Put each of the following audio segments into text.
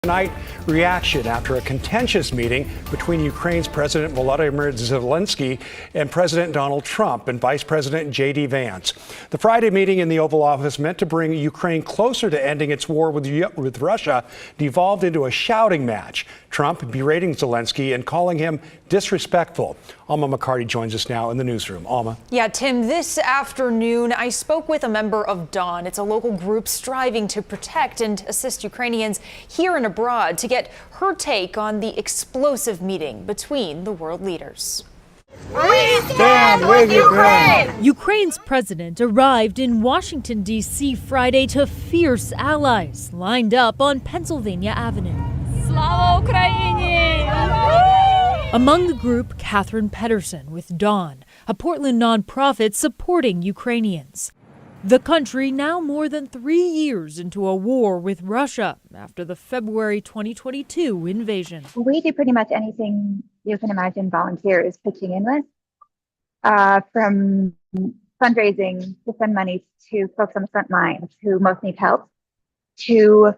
Tonight, reaction after a contentious meeting between Ukraine's President Volodymyr Zelenskyy and President Donald Trump and Vice President J.D. Vance. The Friday meeting in the Oval Office, meant to bring Ukraine closer to ending its war with Russia, devolved into a shouting match. Trump berating Zelenskyy and calling him disrespectful. Alma McCarty joins us now in the newsroom. Alma. Yeah, Tim, this afternoon I spoke with a member of Dawn. It's a local group striving to protect and assist Ukrainians here and abroad, to get her take on the explosive meeting between the world leaders. We stand with Ukraine! Ukraine's president arrived in Washington, D.C. Friday to fierce allies lined up on Pennsylvania Avenue. Slava Ukraini! Among the group, Catherine Pedersen with Dawn, a Portland nonprofit supporting Ukrainians. The country now more than 3 years into a war with Russia after the February 2022 invasion. We do pretty much anything you can imagine volunteers pitching in with, from fundraising to send money to folks on the front lines who most need help, to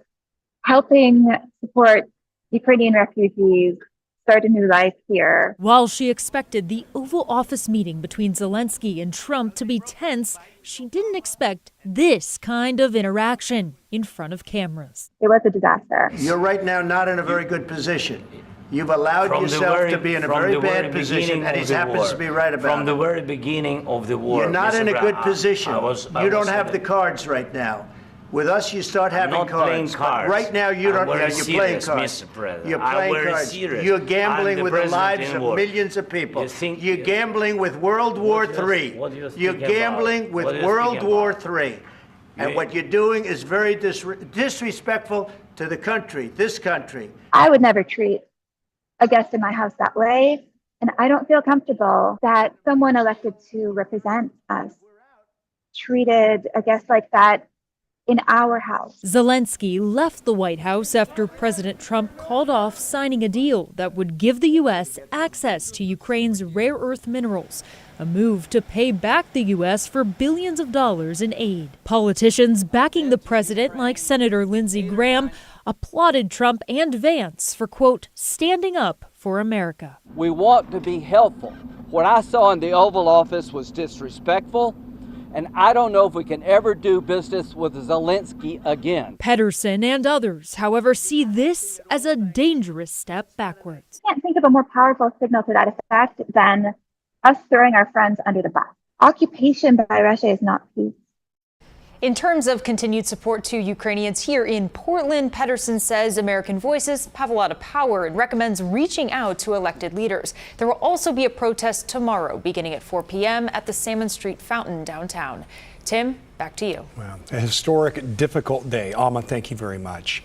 helping support Ukrainian refugees start a new life here. While she expected the Oval Office meeting between Zelenskyy and Trump to be tense, she didn't expect this kind of interaction in front of cameras. It was a disaster. You're right now not in a very good position. You've allowed yourself to be in a very bad position, and he happens to be right about it. From the very beginning of the war. You're not in a good position. You don't have the cards right now. With us, you start having cards. But right now, you don't. You're playing cards. You're playing cards. You're gambling with the lives of millions of people. You're gambling with World War III. You're gambling with World War III. And what you're doing is very disrespectful to the country, this country. I would never treat a guest in my house that way. And I don't feel comfortable that someone elected to represent us treated a guest like that in our house. Zelenskyy left the White House after President Trump called off signing a deal that would give the U.S. access to Ukraine's rare earth minerals, a move to pay back the U.S. for billions of dollars in aid. Politicians backing the president, like Senator Lindsey Graham, applauded Trump and Vance for, quote, standing up for America. We want to be helpful. What I saw in the Oval Office was disrespectful. And I don't know if we can ever do business with Zelenskyy again. Pedersen and others, however, see this as a dangerous step backwards. I can't think of a more powerful signal to that effect than us throwing our friends under the bus. Occupation by Russia is not peace. In terms of continued support to Ukrainians here in Portland, Pedersen says American voices have a lot of power and recommends reaching out to elected leaders. There will also be a protest tomorrow, beginning at 4 p.m. at the Salmon Street Fountain downtown. Tim, back to you. Wow, a historic, difficult day. Alma, thank you very much.